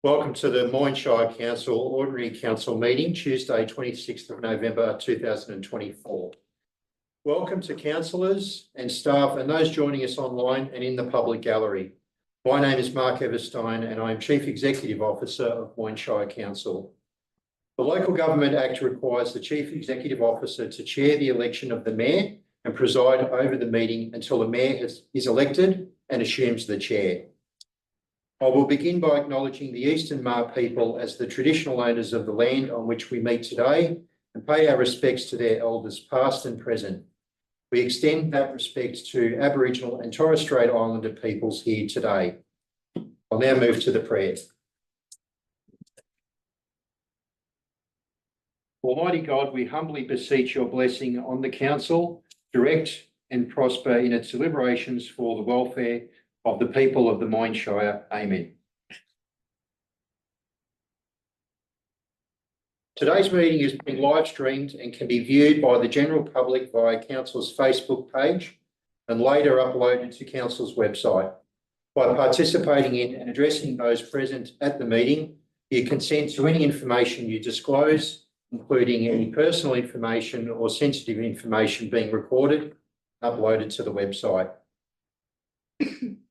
Welcome to the Moyne Shire Council Ordinary Council meeting, Tuesday, 26th of November 2024. Welcome to councillors and staff and those joining us online and in the public gallery. My name is Mark Everstein and I am Chief Executive Officer of Moyne Shire Council. The Local Government Act requires the Chief Executive Officer to chair the election of the Mayor and preside over the meeting until the Mayor is elected and assumes the chair. I will begin by acknowledging the Eastern Maar people as the traditional owners of the land on which we meet today and pay our respects to their elders past and present. We extend that respect to Aboriginal and Torres Strait Islander peoples here today. I'll now move to the prayer. Almighty God, we humbly beseech your blessing on the Council, direct and prosper in its deliberations for the welfare of the people of the Moyne Shire. Amen. Today's meeting is being live streamed and can be viewed by the general public via Council's Facebook page and later uploaded to Council's website. By participating in and addressing those present at the meeting, you consent to any information you disclose, including any personal information or sensitive information being recorded and uploaded to the website.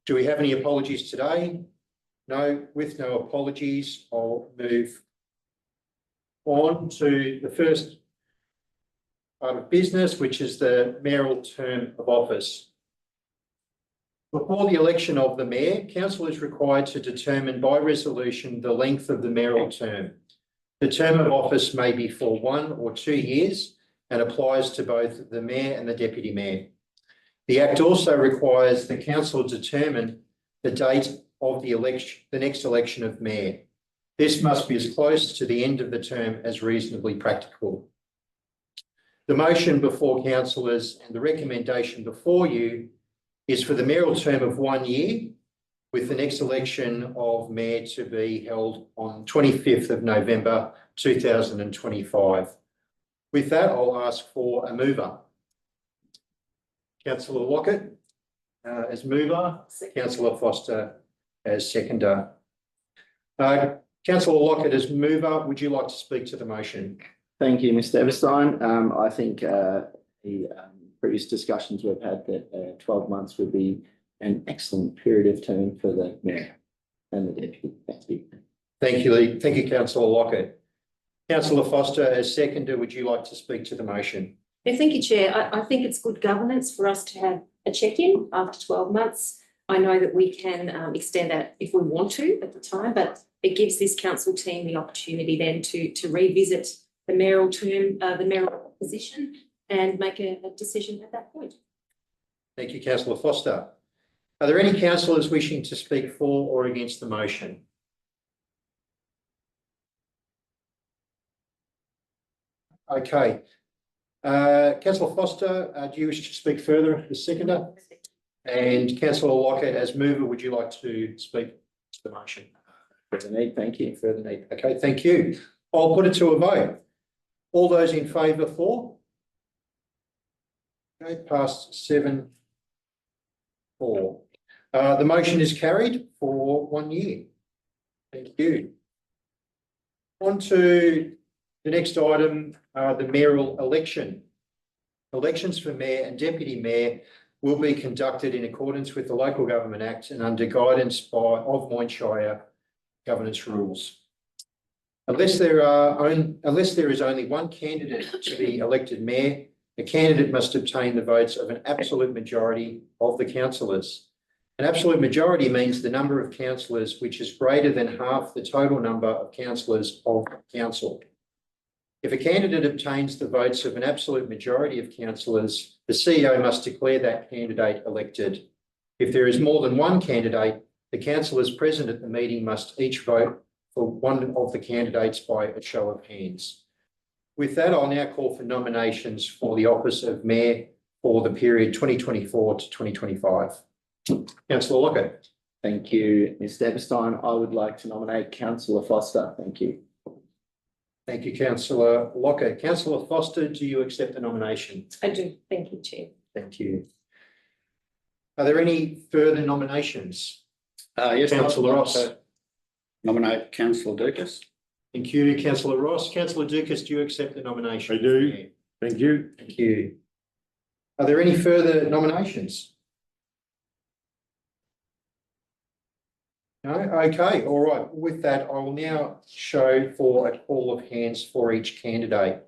Do we have any apologies today? No, with no apologies, I'll move on to the first part of business, which is the mayoral term of office. Before the election of the Mayor, Council is required to determine by resolution the length of the mayoral term. The term of office may be for 1 or 2 years and applies to both the Mayor and the Deputy Mayor. The Act also requires the Council determine the date of the next election of Mayor. This must be as close to the end of the term as reasonably practicable. The motion before councillors and the recommendation before you is for the mayoral term of 1 year, with the next election of Mayor to be held on 25th of November 2025. With that, I'll ask for a mover. Councillor Lockett as mover, Councillor Foster as seconder. Councillor Lockett as mover, would you like to speak to the motion? Thank you, Mr. Everstein. I think the previous discussions we've had that 12 months would be an excellent period of term for the Mayor and the Deputy. Thank you. Thank you, Thank you, Councillor Lockett. Councillor Foster as seconder, would you like to speak to the motion? Yeah, thank you, Chair. I think it's good governance for us to have a check-in after 12 months. I know that we can extend that if we want to at the time, but it gives this council team the opportunity then to revisit the mayoral term, the mayoral position and make a decision at that point. Thank you, Councillor Foster. Are there any councillors wishing to speak for or against the motion? Okay. Councillor Foster, do you wish to speak further as seconder? And Councillor Lockett as mover, would you like to speak to the motion? Further need, thank you. Further need. Okay, thank you. I'll put it to a vote. All those in favour for? Okay, passed 7-4. The motion is carried for 1 year. Thank you. On to the next item, the mayoral election. Elections for Mayor and Deputy Mayor will be conducted in accordance with the Local Government Act and under guidance of Moyne Shire governance rules. Unless there is only one candidate to be elected Mayor, the candidate must obtain the votes of an absolute majority of the councillors. An absolute majority means the number of councillors which is greater than half the total number of councillors of council. If a candidate obtains the votes of an absolute majority of councillors, the CEO must declare that candidate elected. If there is more than one candidate, the councillors present at the meeting must each vote for one of the candidates by a show of hands. With that, I'll now call for nominations for the office of Mayor for the period 2024 to 2025. Councillor Lockett. Thank you, Mr. Everstein. I would like to nominate Councillor Foster. Thank you. Thank you, Councillor Lockett. Councillor Foster, do you accept the nomination? I do. Thank you, Chair. Thank you. Are there any further nominations? Yes, Councillor Ross. Nominate councillor Dukas. Thank you, councillor Ross. Councillor Dukas, do you accept the nomination? I do. Yeah. Thank you. Thank you. Are there any further nominations? No? Okay, all right. With that, I will now show for a call of hands for each candidate.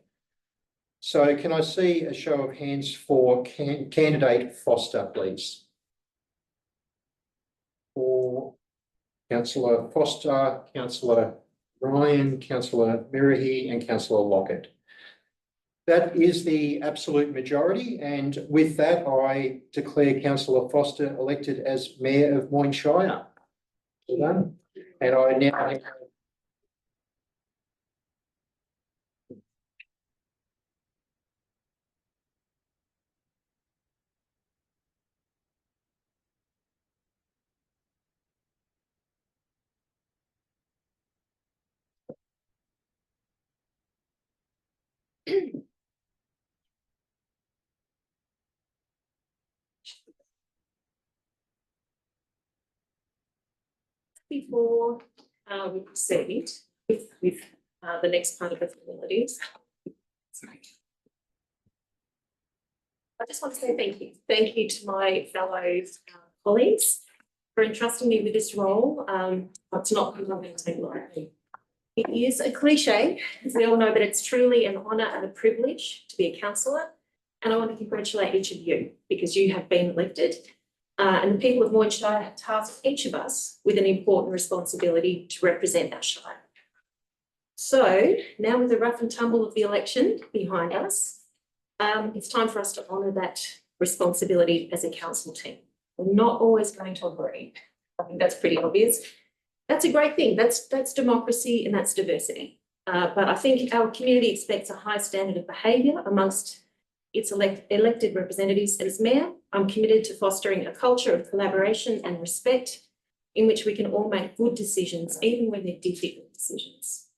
So can I see a show of hands for candidate Foster, please? For councillor Foster, councillor Ryan, councillor Mirahi and councillor Lockett. That is the absolute majority, and with that, I declare councillor Foster elected as Mayor of Moyne Shire. Well done. And I now Before we proceed with the next part of the formalities. Sorry. I just want to say thank you. Thank you to my fellow colleagues for entrusting me with this role. It's not something I'm going to take lightly. It is a cliche, as we all know, but it's truly an honour and a privilege to be a councillor. And I want to congratulate each of you because you have been elected. And the people of Moyne Shire have tasked each of us with an important responsibility to represent our Shire. So now with the rough and tumble of the election behind us, it's time for us to honour that responsibility as a council team. We're not always going to agree. I think that's pretty obvious. That's a great thing. That's democracy and that's diversity. But I think our community expects a high standard of behaviour amongst its elected representatives. As Mayor, I'm committed to fostering a culture of collaboration and respect in which we can all make good decisions, even when they're difficult decisions.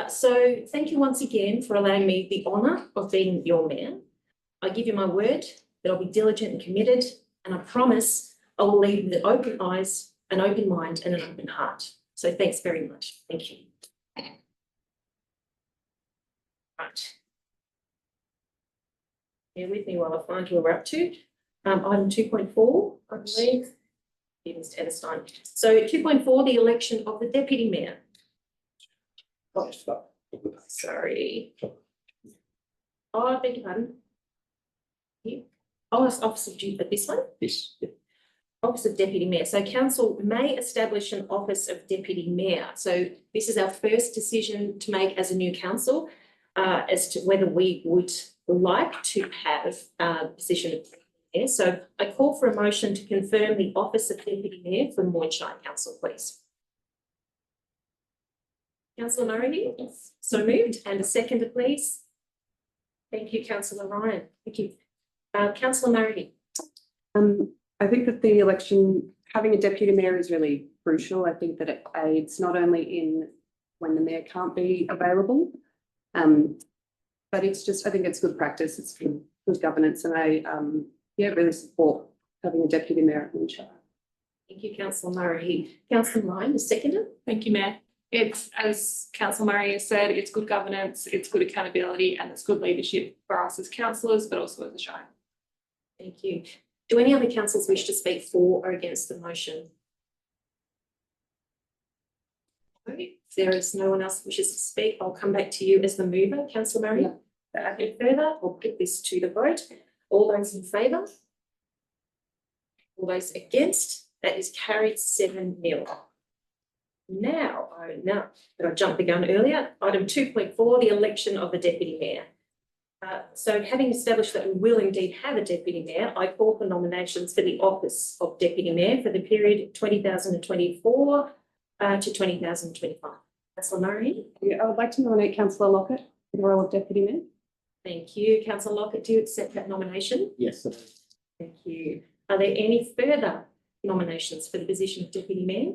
So thank you once again for allowing me the honour of being your Mayor. I give you my word that I'll be diligent and committed, and I promise I will lead with open eyes, an open mind and an open heart. So thanks very much. Thank you. Right. Bear with me while I find where we're up to. Item 2.4, I believe. Mr. Edelstein. So 2.4, the election of the Deputy Mayor. Oh, sorry. Oh, I beg your pardon. Here. Oh, it's Office of Duty, but this one? Yes. Office of Deputy Mayor. So council may establish an Office of Deputy Mayor. So this is our first decision to make as a new council as to whether we would like to have a position of Deputy Mayor. So I call for a motion to confirm the Office of Deputy Mayor for Moyne Shire Council, please. Councillor Murray? Yes. So moved. And a seconder, please. Thank you, Councillor Ryan. Thank you. Councillor Murray. I think that the election, having a deputy mayor is really crucial. I think that it aids not only in when the mayor can't be available, but it's just, I think it's good practice. It's good governance, and I really support having a deputy mayor at Moyne Shire. Thank you, Councillor Murray. Councillor Ryan, the seconder. Thank you, Mayor. It's, as Councillor Murray has said, it's good governance, it's good accountability, and it's good leadership for us as councillors, but also as a Shire. Thank you. Do any other councillors wish to speak for or against the motion? Okay. If there is no one else who wishes to speak, I'll come back to you as the mover, Councillor Murray. Any further, I'll put this to the vote. All those in favour? All those against? That is carried 7-0. Now that I jumped the gun earlier, item 2.4, the election of the Deputy Mayor. So having established that we will indeed have a Deputy Mayor, I call for nominations for the office of Deputy Mayor for the period 2024 to 2025. Councillor Murray. I would like to nominate Councillor Lockett for the role of deputy mayor. Thank you. Councillor Lockett, do you accept that nomination? Yes. Thank you. Are there any further nominations for the position of Deputy Mayor?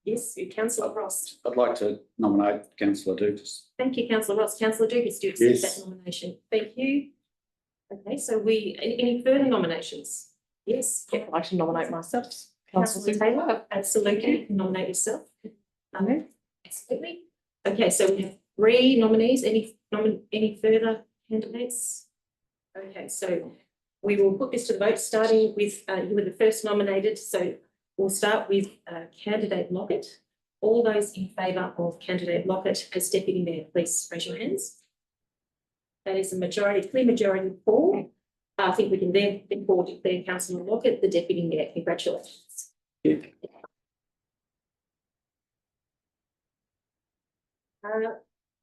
Yes, Councillor Ross. I'd like to nominate councillor Dukas. Thank you, Councillor Ross. Councillor Dukas, do you accept Yes. that nomination? Thank you. Okay, so any further nominations? Yes. I'd like to nominate myself. Councillor Taylor, absolutely, you can nominate yourself. Absolutely. Okay, so we have 3 nominees. Any further candidates? Okay, so we will put this to the vote, starting with, you were the first nominated, so we'll start with candidate Lockett. All those in favour of candidate Lockett as deputy mayor, please raise your hands. That is a majority, clear majority of 4. I think we can therefore declare Councillor Lockett the deputy mayor. Congratulations.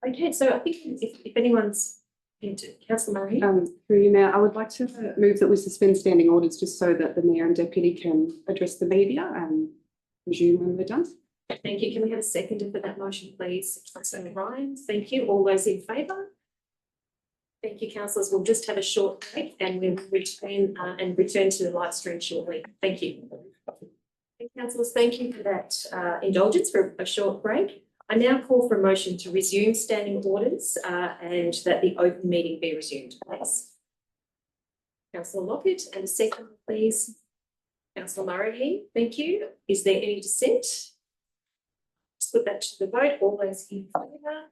Okay, so I think if anyone's into Councillor Murray. Through you, Mayor, I would like to move that we suspend standing orders just so that the mayor and deputy can address the media and resume when we're done. Thank you. Can we have a seconder for that motion, please? Councillor Ryan, thank you. All those in favour? Thank you, councillors. We'll just have a short break and we'll return to the live stream shortly. Thank you. Councillors, thank you for that indulgence for a short break. I now call for a motion to resume standing orders and that the open meeting be resumed, please. Councillor Lockett, and a second, please. Councillor Murray, thank you. Is there any dissent? Let's put that to the vote. All those in favour?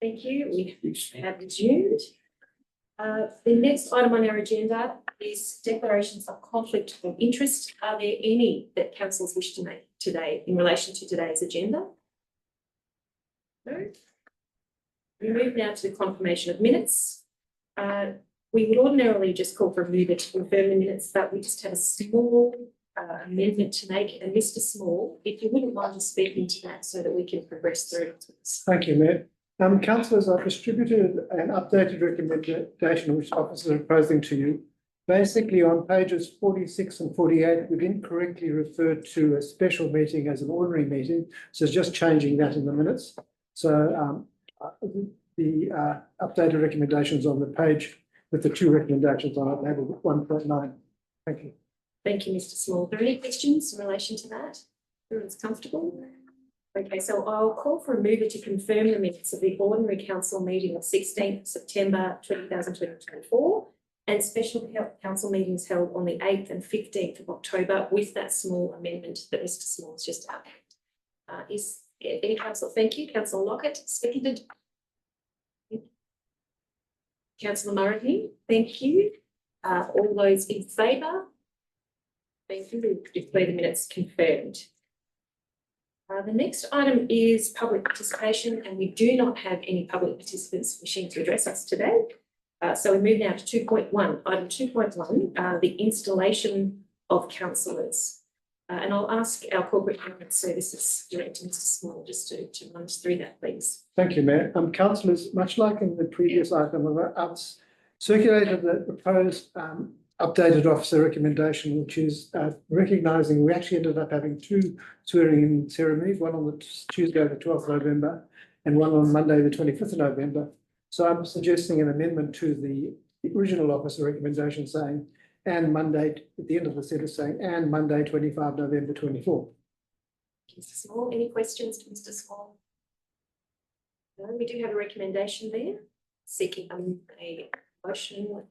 Thank you. We have resumed. The next item on our agenda is declarations of conflict of interest. Are there any that councillors wish to make today in relation to today's agenda? No. We move now to the confirmation of minutes. We would ordinarily just call for a mover to confirm the minutes, but we just have a small amendment to make. And Mr. Small, if you wouldn't mind speaking to that so that we can progress through. Thank you, Mayor. Councillors, I've distributed an updated recommendation which officers are proposing to you. Basically, on pages 46 and 48, we've incorrectly referred to a special meeting as an ordinary meeting. So it's just changing that in the minutes. So the updated recommendations on the page with the 2 recommendations on it, labelled 1.9. Thank you. Thank you, Mr. Small. Are there any questions in relation to that? Everyone's comfortable? Okay, so I'll call for a mover to confirm the minutes of the ordinary council meeting of 16th September 2024 and special council meetings held on the 8th and 15th of October with that small amendment that Mr. Small has just outlined. Is any councillor? Thank you. Councillor Lockett, seconded. Councillor Murray, thank you. All those in favour? Thank you. We declare the minutes confirmed. The next item is public participation, and we do not have any public participants wishing to address us today. So we move now to 2.1. Item 2.1, the installation of councillors. And I'll ask our Corporate Government Services Director, Mr. Small, just to run us through that, please. Thank you, Mayor. Councillors, much like in the previous item, I've circulated the proposed updated officer recommendation, which is recognising we actually ended up having 2 swearing-in ceremonies, one on the Tuesday, the 12th of November, and one on Monday, the 25th of November. So I'm suggesting an amendment to the original officer recommendation saying, and Monday, at the end of the sentence saying, and Monday, 25 November 24. Mr. Small, any questions to Mr. Small? No, we do have a recommendation there, seeking a motion.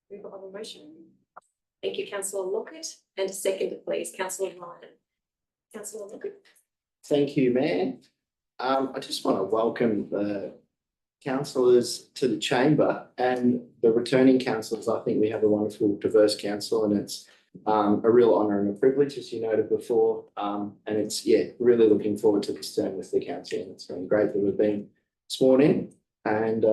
We've got a motion. Thank you, Councillor Lockett, and a second, please, Councillor Ryan. Councillor Lockett. Thank you, Mayor. I just want to welcome the councillors to the chamber and the returning councillors. I think we have a wonderful, diverse council, and it's a real honour and a privilege, as you noted before. And it's, really looking forward to this term with the council, and it's been great that we've been sworn in, and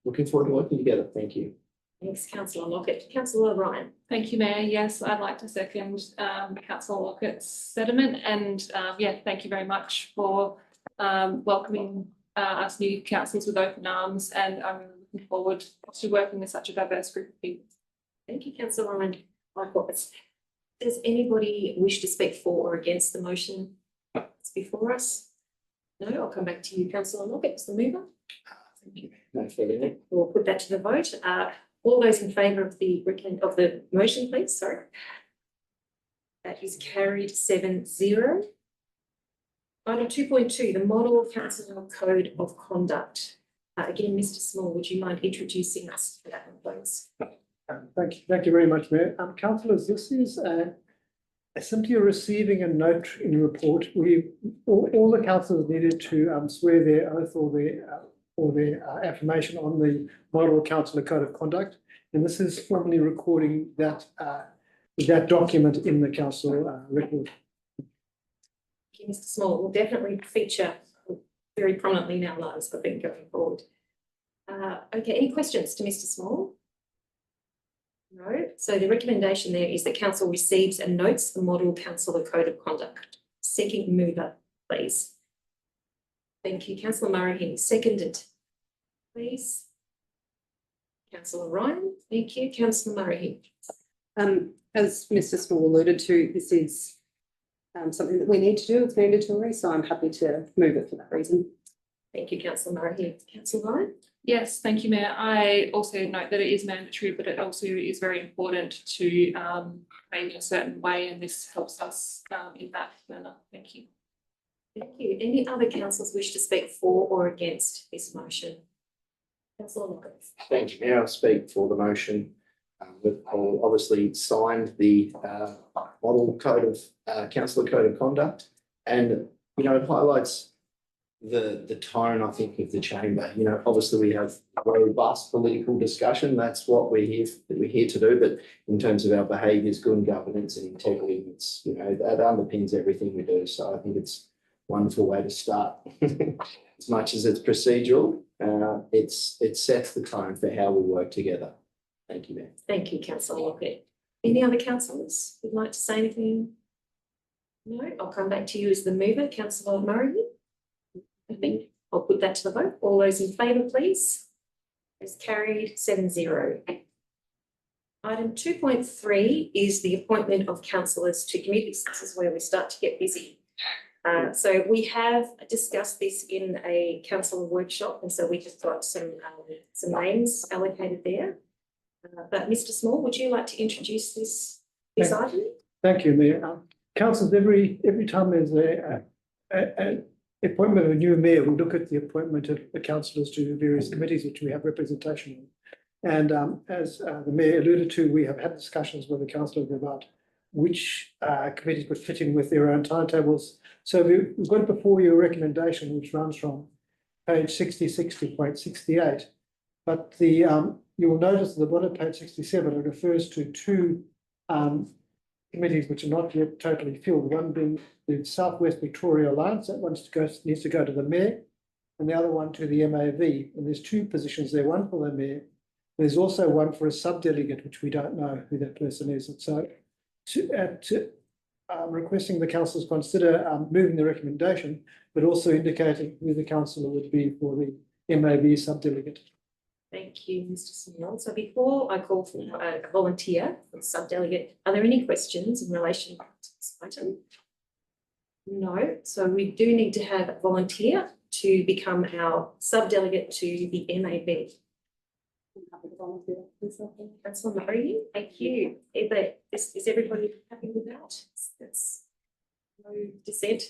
looking forward to working together. Thank you. Thanks, Councillor Lockett. Councillor Ryan. Thank you, Mayor. Yes, I'd like to second Councillor Lockett's sentiment, and thank you very much for welcoming us new councillors with open arms, and I'm really looking forward to working with such a diverse group of people. Thank you, Councillor Ryan. Likewise. Does anybody wish to speak for or against the motion that's before us? No, I'll come back to you, Councillor Lockett, as the mover. Thank you. No further. We'll put that to the vote. All those in favour of the motion, please. Sorry. That is carried 7-0. Item 2.2, the Model Council Code of Conduct. Again, Mr. Small, would you mind introducing us to that one, please? Thank you very much, Mayor. Councillors, this is simply receiving a note in the report. All the councillors needed to swear their oath or their affirmation on the model councillor code of conduct. And this is formally recording that document in the council record. Thank you, Mr. Small. It will definitely feature very prominently in our lives, I think, going forward. Okay, any questions to Mr. Small? No. So the recommendation there is that council receives and notes the model councillor code of conduct. Second mover, please. Thank you, councillor Murray. Seconded, please. Councillor Ryan. Thank you, councillor Murray. As Mr. Small alluded to, this is something that we need to do. It's mandatory, so I'm happy to move it for that reason. Thank you, councillor Murray. Councillor Ryan. Yes, thank you, Mayor. I also note that it is mandatory, but it also is very important to behave in a certain way, and this helps us in that manner. Thank you. Thank you. Any other councillors wish to speak for or against this motion? Councillor Lockett. Thank you, Mayor. I'll speak for the motion. We've all obviously signed the model code of councillor code of conduct, and it highlights the tone, I think, of the chamber. Obviously we have a robust political discussion. That's what we're here to do. But in terms of our behaviours, good governance and integrity, it's that underpins everything we do. So I think it's a wonderful way to start. As much as it's procedural, it sets the tone for how we work together. Thank you, Mayor. Thank you, councillor Lockett. Any other councillors who'd like to say anything? No, I'll come back to you as the mover, councillor Murray. I think I'll put that to the vote. All those in favour, please. It's carried 7-0. Item 2.3 is the appointment of councillors to committees. This is where we start to get busy. So we have discussed this in a councillor workshop, and so we just got some names allocated there. But Mr. Small, would you like to introduce this item? Thank you, Mayor. Councillors, every time there's a appointment of a new mayor, we look at the appointment of the councillors to various committees which we have representation in. And as the mayor alluded to, we have had discussions with the councillors about which committees would fit in with their own timetables. So we've got before you a recommendation which runs from page 66 to page 68. But you will notice at the bottom of page 67, it refers to two committees which are not yet totally filled. One being the South West Victoria Alliance, that one needs to go to the mayor, and the other one to the MAV. And there's two positions there, one for the mayor. There's also one for a sub-delegate, which we don't know who that person is. And so requesting the councillors consider moving the recommendation, but also indicating who the councillor would be for the MAV sub-delegate. Thank you, Mr. Small. So before I call for a volunteer for the sub-delegate, are there any questions in relation to this item? No. So we do need to have a volunteer to become our sub-delegate to the MAV. Councillor Murray, thank you. Is everybody happy with that? That's no dissent.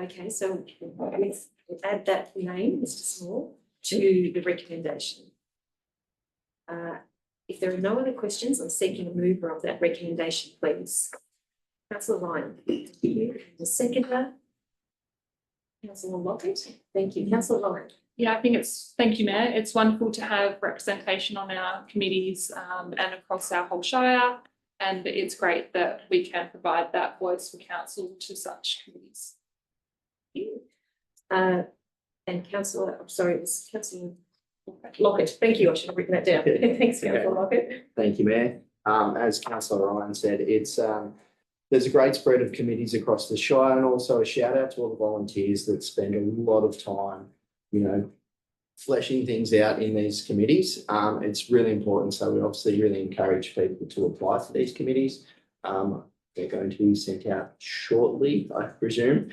Okay, so we'll add that name, Mr. Small, to the recommendation. If there are no other questions, I'm seeking a mover of that recommendation, please. Councillor Ryan, thank you. The seconder, Councillor Lockett, thank you. Councillor Ryan. Yeah, I think thank you, Mayor. It's wonderful to have representation on our committees and across our whole Shire. And it's great that we can provide that voice for council to such committees. Thank you. And Councillor, I'm sorry, it was Councillor Lockett. Thank you. I should have written that down. Thanks, Councillor Lockett. Thank you, Mayor. As Councillor Ryan said, there's a great spread of committees across the Shire, and also a shout out to all the volunteers that spend a lot of time, fleshing things out in these committees. It's really important. So we obviously really encourage people to apply for these committees. They're going to be sent out shortly, I presume,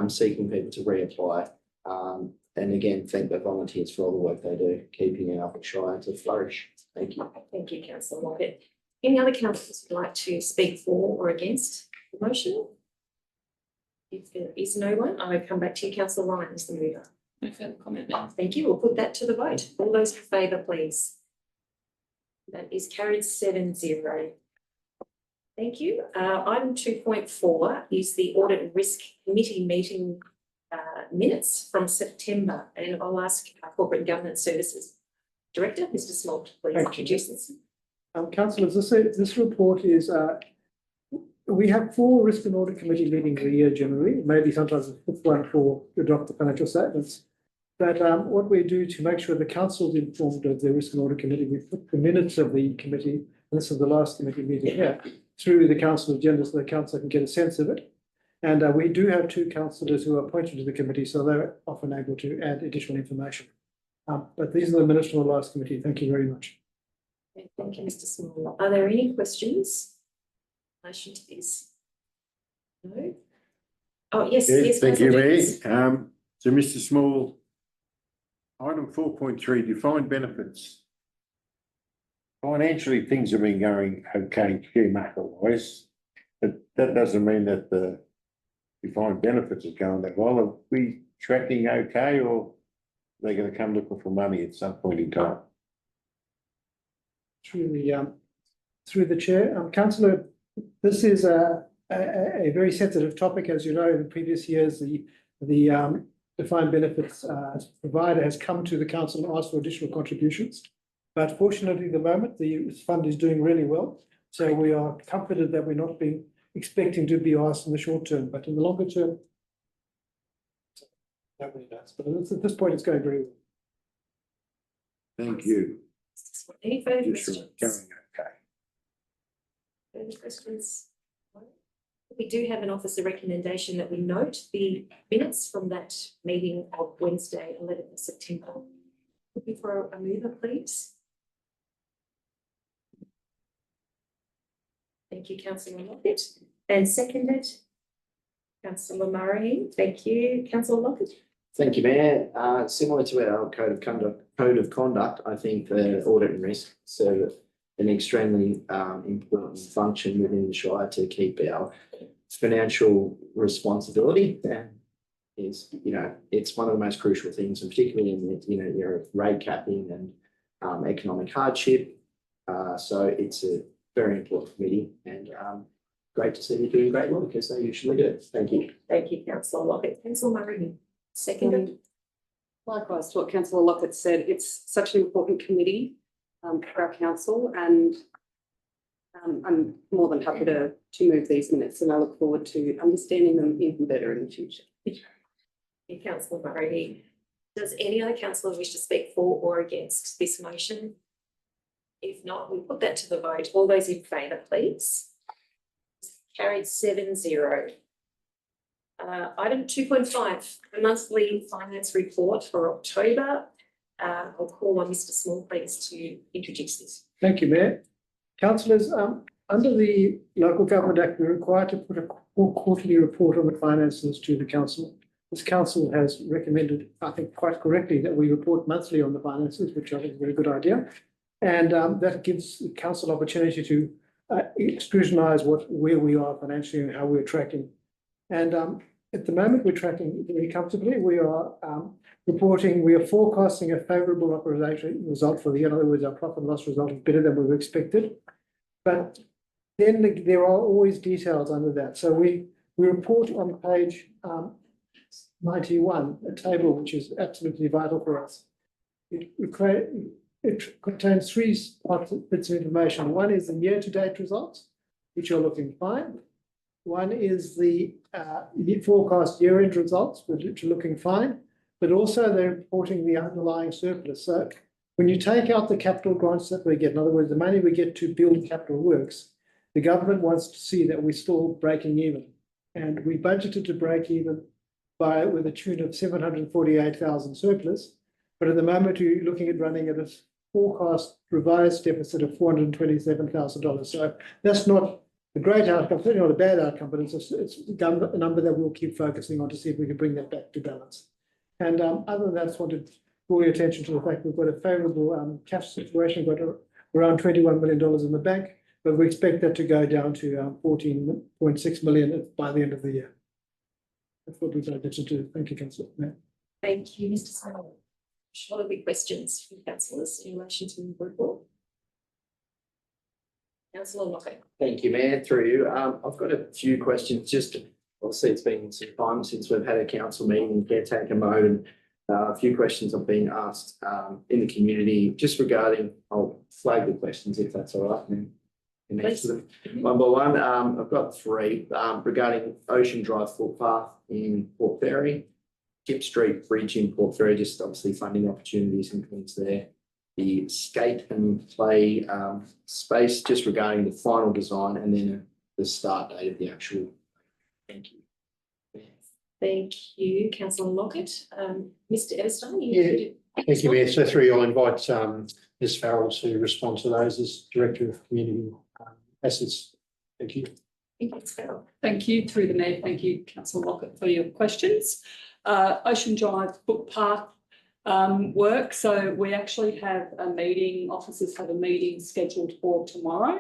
seeking people to reapply. And again, thank the volunteers for all the work they do, keeping our Shire to flourish. Thank you. Thank you, Councillor Lockett. Any other councillors who'd like to speak for or against the motion? If there is no one, I'll come back to you, Councillor Ryan, as the mover. No further comment now. Thank you. We'll put that to the vote. All those in favour, please. That is carried 7-0. Thank you. Item 2.4 is the Audit and Risk Committee meeting minutes from September, and I'll ask our Corporate and Governance Services Director, Mr. Smolt, please Thank you. introduce this. Councillors, this report is, we have 4 risk and audit committee meetings a year generally, maybe sometimes a 5th one for to adopt the financial statements. But what we do to make sure the council is informed of the risk and audit committee, we put the minutes of the committee, and this is the last committee meeting here, through the council agenda so the council can get a sense of it. And we do have 2 councillors who are appointed to the committee, so they're often able to add additional information. But these are the minutes from the last committee. Thank you very much. Okay, thank you, Mr. Small. Are there any questions in relation to this? No? Oh, yes, yes. Thank you, Councillor Mayor. Jenkins. So Mr. Small, item 4.3, defined benefits. Financially, things have been going okay, share market wise, but that doesn't mean that the defined benefits are going that well. Are we tracking okay, or are they going to come looking for money at some point in time? Through the chair, councillor, this is a very sensitive topic. As you know, in previous years, the defined benefits provider has come to the council and asked for additional contributions. But fortunately, at the moment, the fund is doing really well. So we are comforted that we're not being expecting to be asked in the short term, but in the longer term, nobody knows. But at this point, it's going very well. Thank you. Any further Just questions? going okay. Further questions? We do have an officer recommendation that we note the minutes from that meeting of Wednesday, 11th of September. Looking for a mover, please. Thank you, Councillor Lockett. And seconded, Councillor Murray. Thank you, Councillor Lockett. Thank you, Mayor. Similar to our code of conduct, I think the audit and risk serve an extremely important function within the Shire to keep our financial responsibility. And is, it's one of the most crucial things, and particularly in the, your rate capping and economic hardship. So it's a very important committee, and great to see you doing great work as they usually do. Thank you. Thank you, Councillor Lockett. Councillor Murray. Seconded. Likewise to what councillor Lockett said, it's such an important committee for our council, and I'm more than happy to move these minutes, and I look forward to understanding them even better in the future. Councillor Murray. Does any other councillor wish to speak for or against this motion? If not, we'll put that to the vote. All those in favour, please. Carried 7-0. Item 2.5, the monthly finance report for October. I'll call on Mr. Small, please, to introduce this. Thank you, Mayor. Councillors, under the Local Government Act, we're required to put a quarterly report on the finances to the council. This council has recommended, I think quite correctly, that we report monthly on the finances, which I think is a very good idea. And that gives the council opportunity to scrutinise where we are financially and how we're tracking. And at the moment, we're tracking very comfortably. We are we are forecasting a favourable operating result for the year. In other words, our profit and loss result is better than we expected. But then there are always details under that. So we report on page 91, a table which is absolutely vital for us. It contains 3 bits of information. One is the year-to-date results, which are looking fine. One is the forecast year-end results, which are looking fine, but also they're reporting the underlying surplus. So when you take out the capital grants that we get, in other words, the money we get to build capital works, the government wants to see that we're still breaking even. And we budgeted to break even with a tune of 748,000 surplus. But at the moment, you're looking at running at a forecast revised deficit of $427,000. So that's not a great outcome, certainly not a bad outcome, but it's a number that we'll keep focusing on to see if we can bring that back to balance. And other than that, I just wanted to draw your attention to the fact we've got a favourable cash situation. We've got around $21 million in the bank, but we expect that to go down to 14.6 million by the end of the year. That's what we've got to do. Thank you, Councillor. Thank you, Mr. Simon. Shall there be questions from councillors in relation to the report? Councillor Lockett. Thank you, Mayor, through you. I've got a few questions, just obviously it's been some time since we've had a council meeting in caretaker mode, and a few questions have been asked in the community just regarding, I'll flag the questions if that's all right. And answer them. One by one, I've got three regarding Ocean Drive footpath in Port Fairy, Kip Street Bridge in Port Fairy, just obviously funding opportunities and things there. The skate and play space, just regarding the final design, and then the start date of the actual. Thank you. Thank you, councillor Lockett. Mr. Everstein, Thank you, Mayor. So through you, I'll invite Ms Farrell to respond to those as Director of Community Assets. Thank you. Thank you, Ms. Farrell. Thank you, through the Mayor. Thank you, councillor Lockett, for your questions. Ocean Drive footpath work. So we actually have a meeting, officers have a meeting scheduled for tomorrow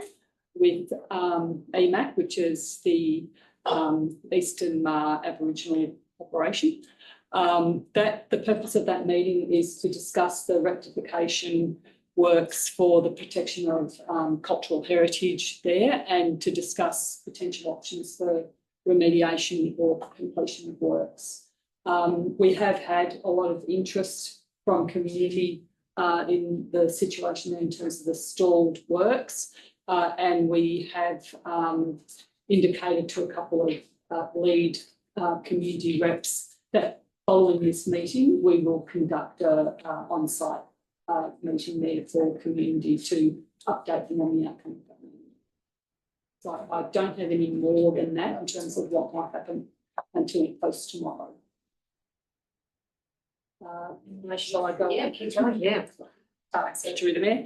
with EMAC, which is the Eastern Aboriginal Operation. That the purpose of that meeting is to discuss the rectification works for the protection of cultural heritage there, and to discuss potential options for remediation or completion of works. We have had a lot of interest from community in the situation in terms of the stalled works, and we have indicated to a couple of lead community reps that following this meeting, we will conduct a on-site meeting there for community to update them on the outcome of that meeting. So I don't have any more than that in terms of what might happen until it posts tomorrow. Shall I go? Yeah, keep going, yeah. So through the Mayor.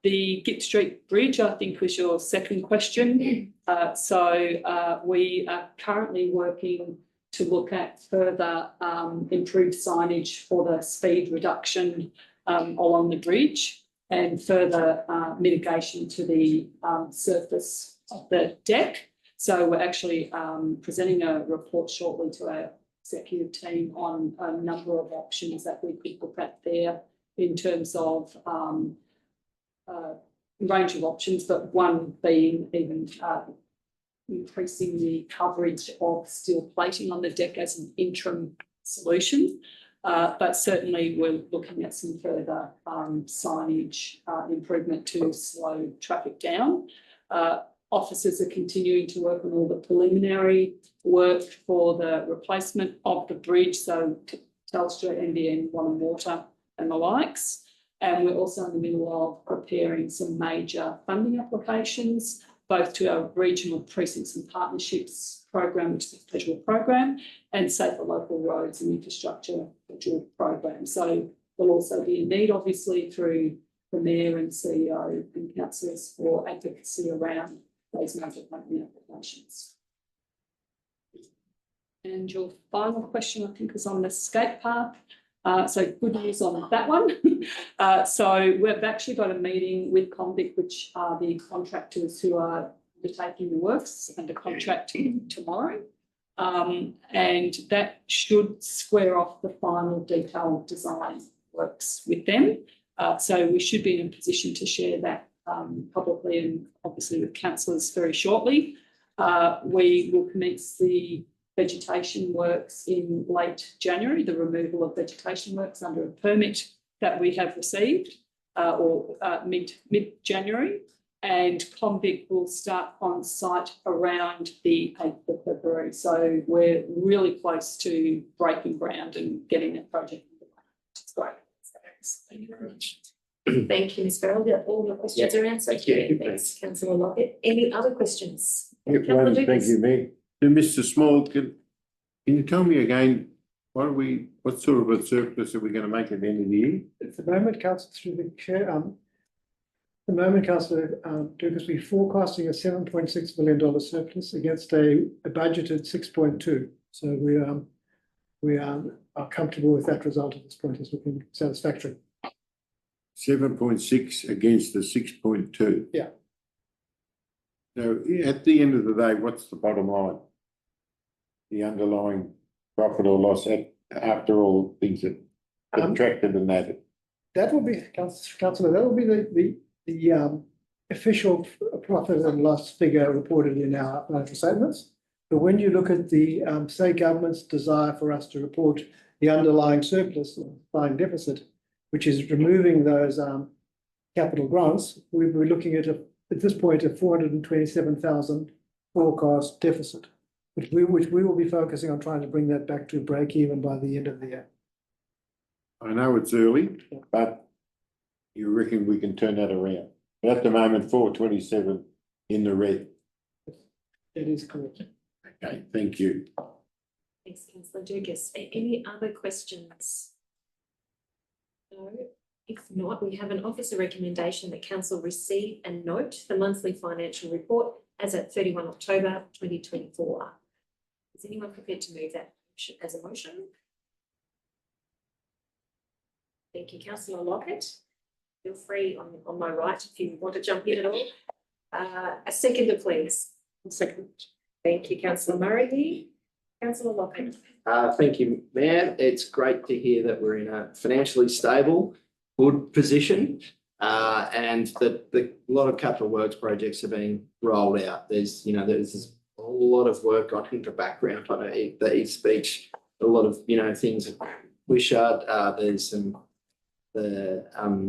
The Gip Street Bridge, I think, was your second question. So we are currently working to look at further improved signage for the speed reduction along the bridge, and further mitigation to the surface of the deck. So we're actually presenting a report shortly to our executive team on a number of options that we could look at there in terms of range of options, but one being even increasing the coverage of steel plating on the deck as an interim solution. But certainly we're looking at some further signage improvement to slow traffic down. Officers are continuing to work on all the preliminary work for the replacement of the bridge, so Telstra, NBN, One and Water and the likes. And we're also in the middle of preparing some major funding applications, both to our regional precincts and partnerships program, which is a federal program, and Safer Local Roads and Infrastructure federal program. So there'll also be a need, obviously, through the Mayor and CEO and councillors for advocacy around those major funding applications. And your final question, I think, was on the skate park. So good news on that one. So we've actually got a meeting with Convict, which are the contractors who are undertaking the works, under contract tomorrow. And that should square off the final detailed design works with them. So we should be in a position to share that publicly and obviously with councillors very shortly. We will commence the vegetation works in late January, the removal of vegetation works under a permit that we have received, or mid-January, and Convict will start on site around the 8th of February. So we're really close to breaking ground and getting that project. It's great. Thank you very much. Thank you, Ms Farrell. All your questions are answered. Thank you. Thanks, councillor Lockett. Any other questions? Thank Councillor you, Lucas? Mayor. To Mr. Small, can you tell me again, what sort of a surplus are we going to make at the end of the year? At the moment, councillor, through the chair, councillor Lucas, we're forecasting a $7.6 million surplus against a budgeted 6.2. So we are comfortable with that result at this point. It's looking satisfactory. 7.6 against the 6.2. Yeah. So at the end of the day, what's the bottom line? The underlying profit or loss after all things that subtracted and added. That will be, councillor, that will be official profit and loss figure reported in our financial statements. But when you look at the state government's desire for us to report the underlying surplus, or underlying deficit, which is removing those capital grants, we'll be looking at this point a 427,000 forecast deficit, which we will be focusing on trying to bring that back to break even by the end of the year. I know it's early, but you reckon we can turn that around? But at the moment, 427 in the red. That is correct. Okay, thank you. Thanks, councillor Dugas. Any other questions? No. If not, we have an officer recommendation that council receive and note the monthly financial report as at 31 October 2024. Is anyone prepared to move that as a motion? Thank you, councillor Lockett. Feel free on my right if you want to jump in at all. A seconder, please. Second. Thank you, councillor Murray. Councillor Lockett. Thank you, Mayor. It's great to hear that we're in a financially stable, good position, and that a lot of capital works projects are being rolled out. There's a lot of work gone into background on the East Beach, a lot of things at Wishart. There's the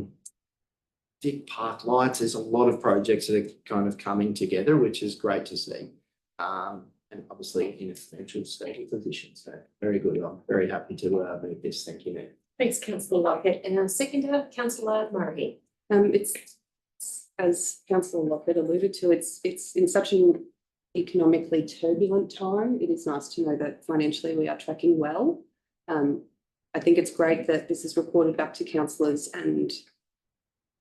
Dick Park lights. There's a lot of projects that are kind of coming together, which is great to see. And obviously in a financial stable position. So very good. I'm very happy to move this. Thank you, Mayor. Thanks, councillor Lockett. And our seconder, councillor Murray. It's, as councillor Lockett alluded to, it's in such an economically turbulent time. It is nice to know that financially we are tracking well. I think it's great that this is reported back to councillors and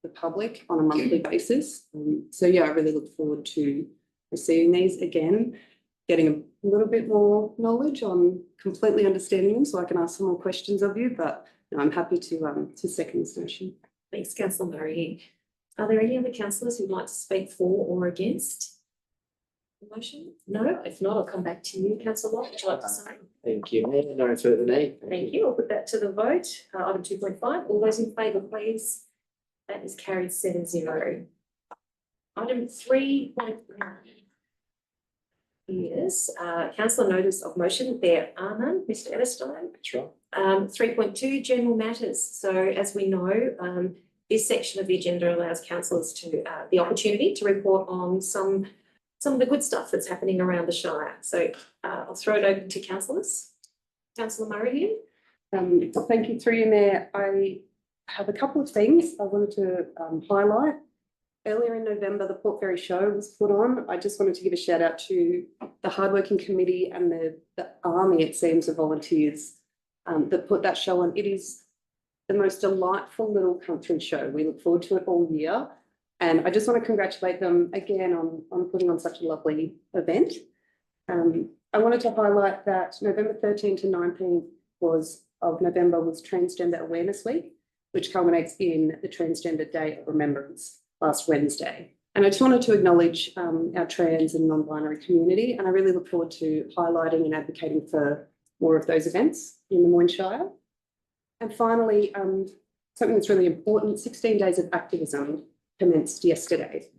the public on a monthly basis. So yeah, I really look forward to receiving these again, getting a little bit more knowledge on completely understanding them so I can ask some more questions of you, but I'm happy to second this motion. Thanks, councillor Murray. Are there any other councillors who'd like to speak for or against the motion? No, if not, I'll come back to you, councillor Locke. Would you like to say? Thank you, Mayor. No further need. Thank you. I'll put that to the vote. Item 2.5. All those in favour, please. That is carried 7-0. Item 3.9 is councillor notice of motion. There are none. Mr. Everstein. That's right. 3.2 general matters. So as we know, this section of the agenda allows councillors to the opportunity to report on some of the good stuff that's happening around the Shire. So I'll throw it open to councillors. Councillor Murray. Thank you, through you, Mayor. I have a couple of things I wanted to highlight. Earlier in November, the Port Fairy Show was put on. I just wanted to give a shout out to the hardworking committee and the army, it seems, of volunteers that put that show on. It is the most delightful little country show. We look forward to it all year. And I just want to congratulate them again on putting on such a lovely event. I wanted to highlight that November 13 to 19 of November was Transgender Awareness Week, which culminates in the Transgender Day of Remembrance last Wednesday. And I just wanted to acknowledge our trans and non-binary community, and I really look forward to highlighting and advocating for more of those events in the Moyne Shire. And finally, something that's really important, 16 Days of Activism commenced yesterday.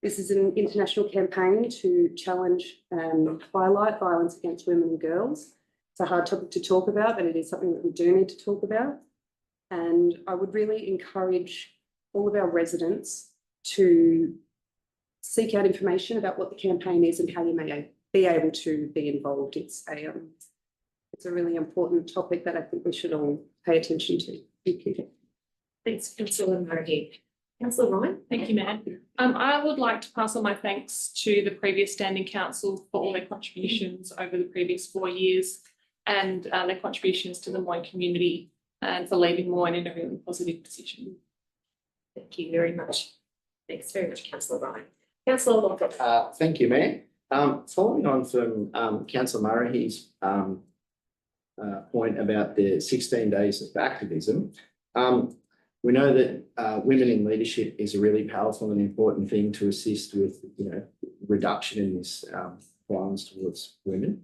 This is an international campaign to challenge and highlight violence against women and girls. It's a hard topic to talk about, but it is something that we do need to talk about. And I would really encourage all of our residents to seek out information about what the campaign is and how you may be able to be involved. It's a really important topic that I think we should all pay attention to. Thank you. Thanks, councillor Murray. Councillor Ryan. Thank you, Mayor. I would like to pass on my thanks to the previous standing council for all their contributions over the previous 4 years and their contributions to the Moyne community and for leaving Moyne in a really positive position. Thank you very much. Thanks very much, councillor Ryan. Councillor Lockett. Thank you, Mayor. Following on from Councillor Murray's point about the 16 days of activism, we know that women in leadership is a really powerful and important thing to assist with, reduction in this violence towards women.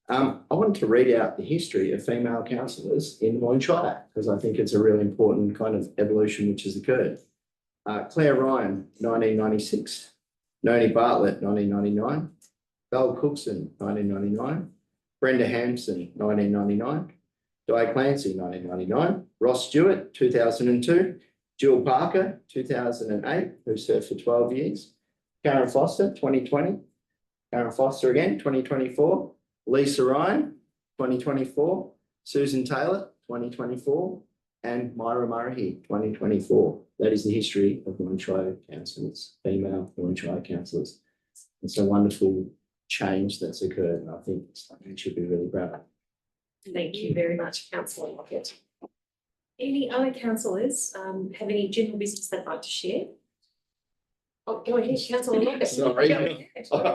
I wanted to read out the history of female councillors in the Moyne Shire because I think it's a really important kind of evolution which has occurred. Claire Ryan, 1996. Noni Bartlett, 1999. Val Cookson, 1999. Brenda Hampson, 1999. Di Clancy, 1999. Ross Stewart, 2002. Jill Parker, 2008, who served for 12 years. Karen Foster, 2020. Karen Foster again, 2024. Lisa Ryan, 2024. Susan Taylor, 2024. And Myra Murray, 2024. That is the history of Moyne Shire councillors, female Moyne Shire councillors. It's a wonderful change that's occurred, and I think it's something we should be really proud of. Thank you very much, councillor Lockett. Any other councillors have any general business they'd like to share? Oh, go ahead, councillor Lockett. Sorry. Go ahead.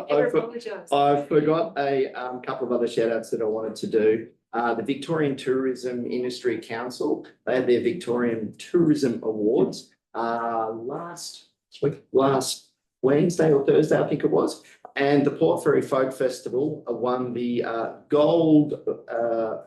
Never apologise. I forgot a couple of other shout outs that I wanted to do. The Victorian Tourism Industry Council, they had their Victorian Tourism Awards last Wednesday or Thursday, I think it was. And the Port Fairy Folk Festival won the gold.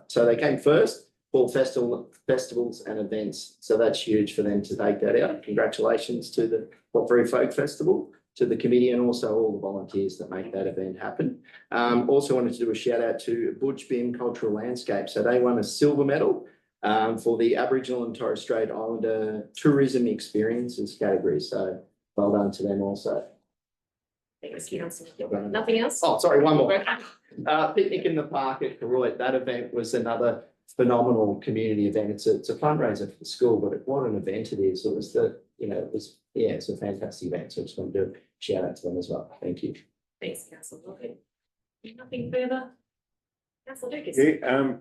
So they came first for festivals and events. So that's huge for them to take that out. Congratulations to the Port Fairy Folk Festival, to the committee, and also all the volunteers that make that event happen. Also wanted to do a shout out to Butch Bim Cultural Landscape. So they won a silver medal for the Aboriginal and Torres Strait Islander tourism experiences category. So well done to them also. Thanks, councillor. Nothing else? Oh, sorry, one more. Picnic in the Park at Karoit. That event was another phenomenal community event. It's a fundraiser for the school, but what an event it is. It was it's a fantastic event. So I just want to do a shout out to them as well. Thank you. Thanks, councillor Lockett. Nothing further? Councillor Lucas. Yeah,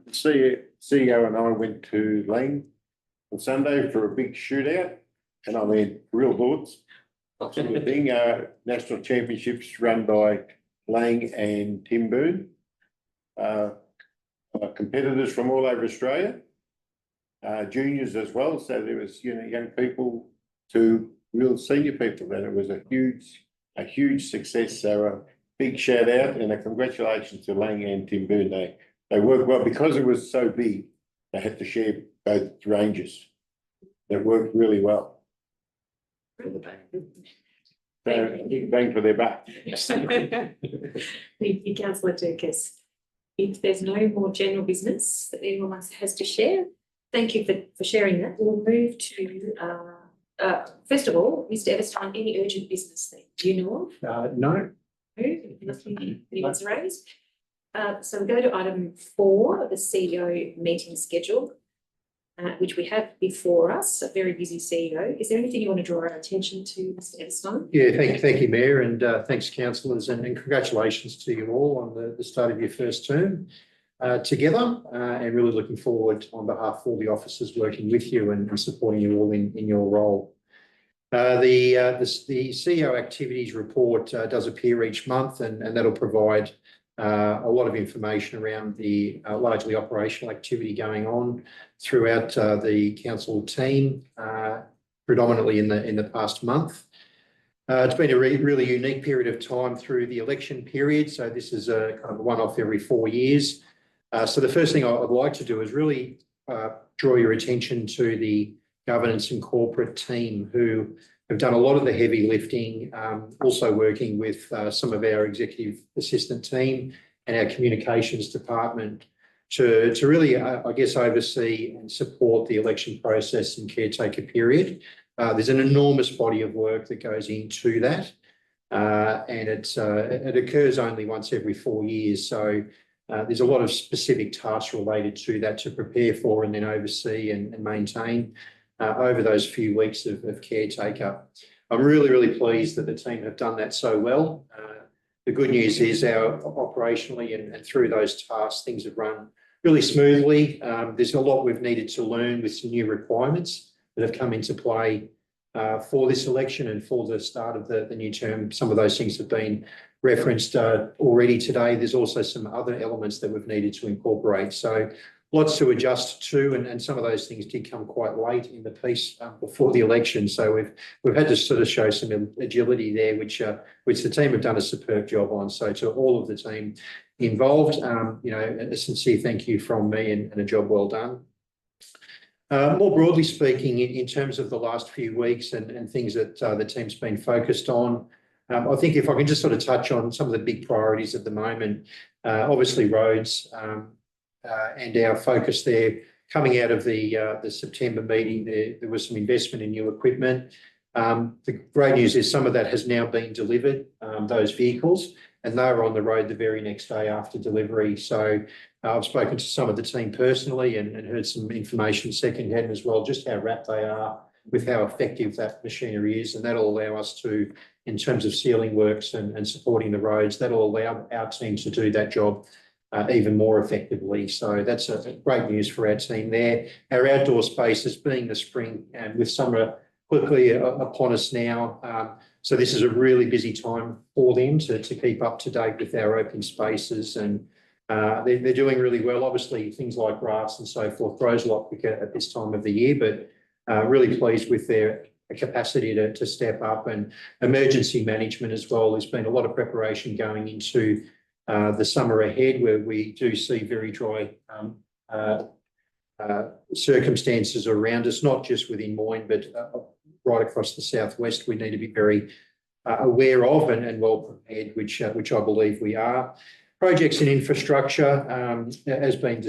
CEO and I went to Lane on Sunday for a big shootout, and I mean real bullets. Sort of thing, national championships run by Lang and Tim Boone. Competitors from all over Australia, juniors as well. So there was, young people to real senior people, and it was a huge success. So a big shout out and a congratulations to Lang and Tim Boone. They worked well because it was so big. They had to share both ranges. That worked really well. Bang for their buck. Thank you, councillor Lucas. If there's no more general business that anyone has to share, thank you for sharing that. We'll move to, first of all, Mr. Everstein, any urgent business that you know of? No. Nothing anyone's raised. So we'll go to item 4, the CEO meeting schedule, which we have before us, a very busy CEO. Is there anything you want to draw our attention to, Mr. Everstein? Yeah, thank you, Mayor, and thanks, councillors, and congratulations to you all on the start of your first term together, and really looking forward on behalf of all the officers working with you and supporting you all in your role. The CEO activities report does appear each month, and that'll provide a lot of information around the largely operational activity going on throughout the council team, predominantly in the past month. It's been a really unique period of time through the election period. So this is a kind of a one-off every 4 years. So the first thing I'd like to do is really draw your attention to the governance and corporate team, who have done a lot of the heavy lifting, also working with some of our executive assistant team and our communications department to really, I guess, oversee and support the election process and caretaker period. There's an enormous body of work that goes into that, and it occurs only once every 4 years. So there's a lot of specific tasks related to that to prepare for and then oversee and maintain over those few weeks of caretaker. I'm really pleased that the team have done that so well. The good news is operationally and through those tasks, things have run really smoothly. There's a lot we've needed to learn with some new requirements that have come into play for this election and for the start of the new term. Some of those things have been referenced already today. There's also some other elements that we've needed to incorporate. So lots to adjust to, and some of those things did come quite late in the piece before the election. So we've had to sort of show some agility there, which the team have done a superb job on. So to all of the team involved, a sincere thank you from me and a job well done. More broadly speaking, in terms of the last few weeks and things that the team's been focused on, I think if I can just sort of touch on some of the big priorities at the moment, obviously roads and our focus there. Coming out of the September meeting, there was some investment in new equipment. The great news is some of that has now been delivered, those vehicles, and they were on the road the very next day after delivery. So I've spoken to some of the team personally and heard some information secondhand as well, just how wrapped they are with how effective that machinery is. And that'll allow us to, in terms of sealing works and supporting the roads, that'll allow our team to do that job even more effectively. So that's a great news for our team there. Our outdoor spaces, being the spring and with summer quickly upon us now. So this is a really busy time for them to keep up to date with our open spaces, and they're doing really well. Obviously, things like grass and so forth grows a lot quicker at this time of the year, but really pleased with their capacity to step up. And emergency management as well. There's been a lot of preparation going into the summer ahead, where we do see very dry circumstances around us, not just within Moyne, but right across the southwest. We need to be very aware of and well prepared, which I believe we are. Projects and infrastructure has been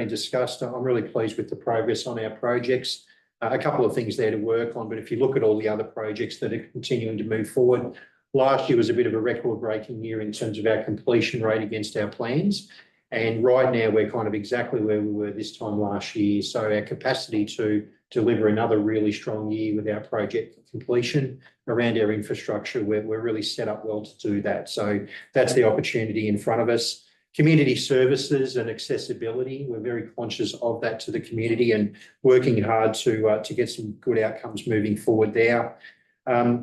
discussed. I'm really pleased with the progress on our projects. A couple of things there to work on, but if you look at all the other projects that are continuing to move forward, last year was a bit of a record-breaking year in terms of our completion rate against our plans. And right now we're kind of exactly where we were this time last year. So our capacity to deliver another really strong year with our project completion around our infrastructure, we're really set up well to do that. So that's the opportunity in front of us. Community services and accessibility, we're very conscious of that to the community and working hard to get some good outcomes moving forward there.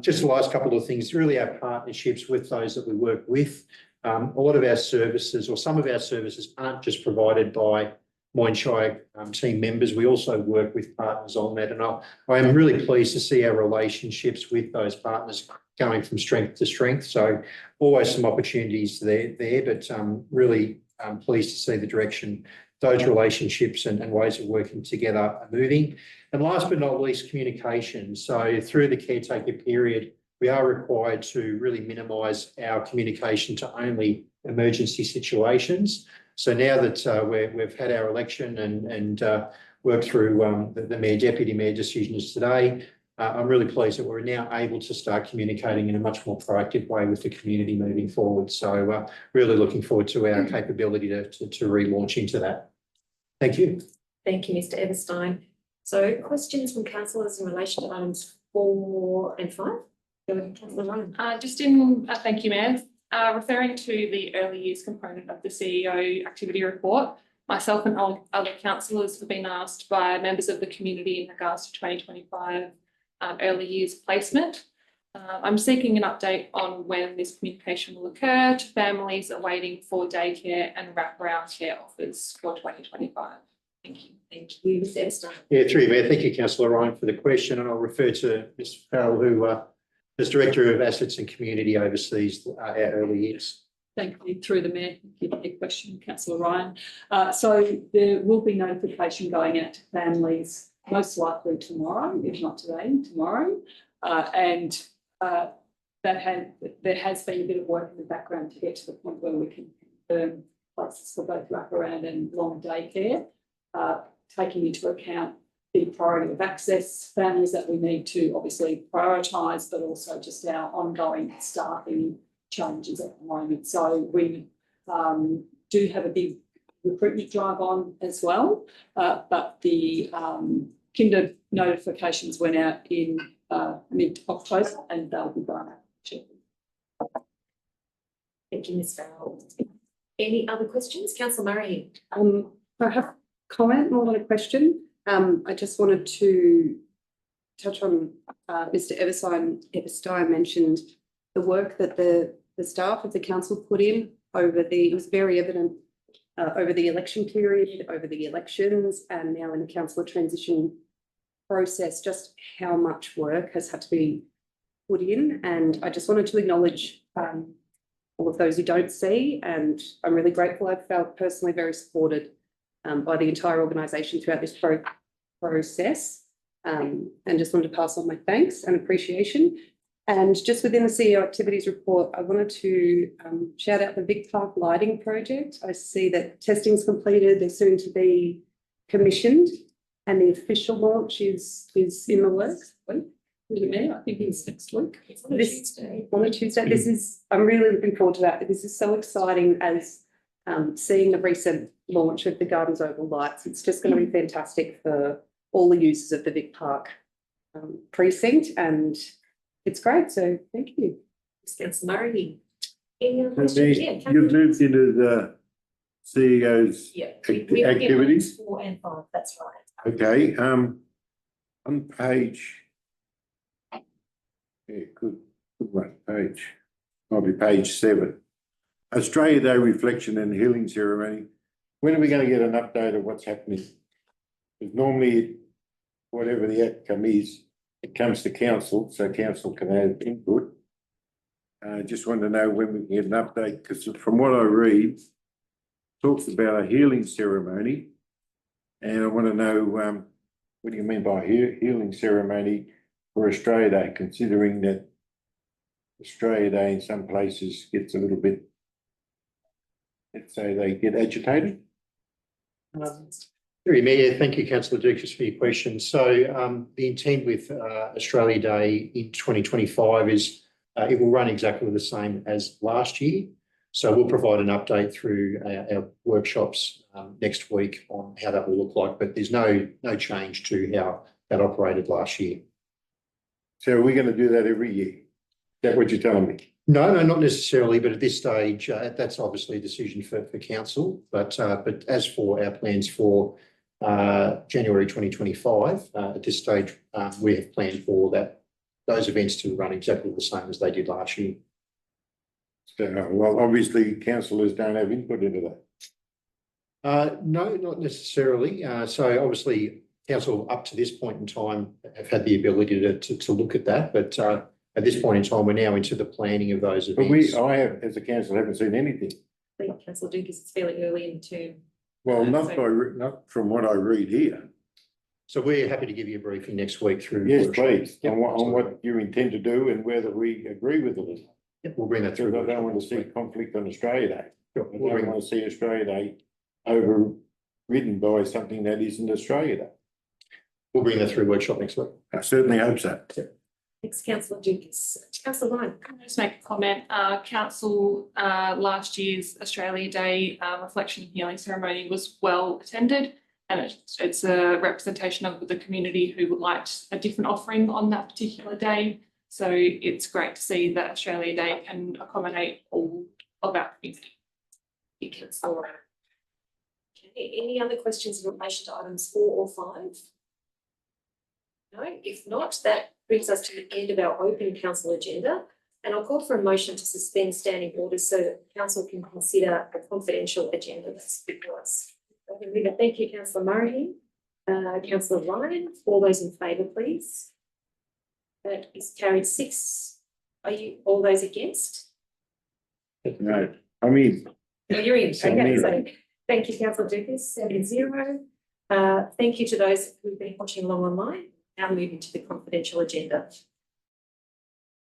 Just the last couple of things, really our partnerships with those that we work with. A lot of our services, or some of our services, aren't just provided by Moyne Shire team members. We also work with partners on that. And I am really pleased to see our relationships with those partners going from strength to strength. So always some opportunities there, but really pleased to see the direction those relationships and ways of working together are moving. And last but not least, communication. So through the caretaker period, we are required to really minimise our communication to only emergency situations. So now that we've had our election and worked through the mayor, deputy mayor decisions today, I'm really pleased that we're now able to start communicating in a much more proactive way with the community moving forward. So really looking forward to our capability to relaunch into that. Thank you. Thank you, Mr. Everstein. So questions from councillors in relation to items 4 and 5? Councillor Ryan. Thank you, Mayor. Referring to the early years component of the CEO activity report, myself and other councillors have been asked by members of the community in regards to 2025 early years placement. I'm seeking an update on when this communication will occur to families awaiting for daycare and wraparound care offers for 2025. Thank you. Thank you, Ms. Everstein. Yeah, through you, Mayor. Thank you, Councillor Ryan, for the question. And I'll refer to Mr. Farrell, who as Director of Assets and Community oversees our early years. Thank you. Through the Mayor, thank you for your question, Councillor Ryan. So there will be notification going out to families most likely tomorrow, if not today, tomorrow. There has been a bit of work in the background to get to the point where we can confirm places for both wraparound and long daycare, taking into account the priority of access, families that we need to obviously prioritise, but also just our ongoing staffing challenges at the moment. So we do have a big recruitment drive on as well, but the kinder notifications went out in mid-October and they'll be going out shortly. Thank you, Ms. Farrell. Any other questions? Councillor Murray. I have a comment more than a question. I just wanted to touch on Mr. Everstein mentioned the work that the staff of the council put in it was very evident over the election period, over the elections, and now in the councillor transition process, just how much work has had to be put in. And I just wanted to acknowledge all of those who don't see, and I'm really grateful. I've felt personally very supported by the entire organisation throughout this process. And just wanted to pass on my thanks and appreciation. And just within the CEO activities report, I wanted to shout out the Vic Park lighting project. I see that testing's completed, they're soon to be commissioned, and the official launch is in the works. I think it's next week. It's on a Tuesday. On a Tuesday. This is, I'm really looking forward to that. This is so exciting as seeing the recent launch of the Gardens Oval lights. It's just going to be fantastic for all the users of the Vic Park precinct, and it's great. So thank you. Councillor Murray. Any other So questions? You've Yeah, Councillor- moved into the CEO's Yeah. activities. 4 and 5, that's right. Okay, on page. Yeah, good one, page. Might be page 7. Australia Day reflection and healing ceremony. When are we going to get an update of what's happening? Because normally, whatever the outcome is, it comes to council, so council can have input. I just want to know when we can get an update, because from what I read, talks about a healing ceremony. And I want to know, what do you mean by healing ceremony for Australia Day, considering that Australia Day in some places gets a little bit, let's say they get agitated? Through you, Mayor, thank you, Councillor Dukas, for your question. So the intent with Australia Day in 2025 is it will run exactly the same as last year. So we'll provide an update through our workshops next week on how that will look like, but there's no change to how that operated last year. So are we going to do that every year? Is that what you're telling me? No, not necessarily, but at this stage, that's obviously a decision for council. But as for our plans for January 2025, at this stage, we have planned for those events to run exactly the same as they did last year. So, well, obviously councillors don't have input into that. No, not necessarily. So obviously, council up to this point in time have had the ability to look at that, but at this point in time, we're now into the planning of those events. But I have, as a council, haven't seen anything. I think Councillor Dukas, it's fairly early in the term. Well, not from what I read here. So we're happy to give you a briefing next week through. Yes, workshops. please, Yep, on what absolutely. you intend to do and whether we agree with it. Yep, we'll bring that Because through. I don't want to see workshop conflict on Australia Day. Sure, I we'll don't bring want to see Australia Day overridden by something that isn't Australia Day. We'll bring that through workshop next week. I certainly hope so. Thanks, Councillor Dukas. Councillor Moyne. Can I just make a comment? Council, last year's Australia Day reflection and healing ceremony was well attended, and it's a representation of the community who would like a different offering on that particular day. So it's great to see that Australia Day can accommodate all of our community. Thank you, Councillor. Okay, any other questions in relation to items 4 or 5? No, if not, that brings us to the end of our open council agenda. And I'll call for a motion to suspend standing orders so that council can consider a confidential agenda that's before us. Thank you, Councillor Murray. Councillor Ryan, all those in favour, please. That is carried 6. Are you all those against? No, I mean, Oh, you're in. So Okay, me. so thank you, Councillor Dukas, 7-0. Thank you to those who've been watching along online. Now moving to the confidential agenda.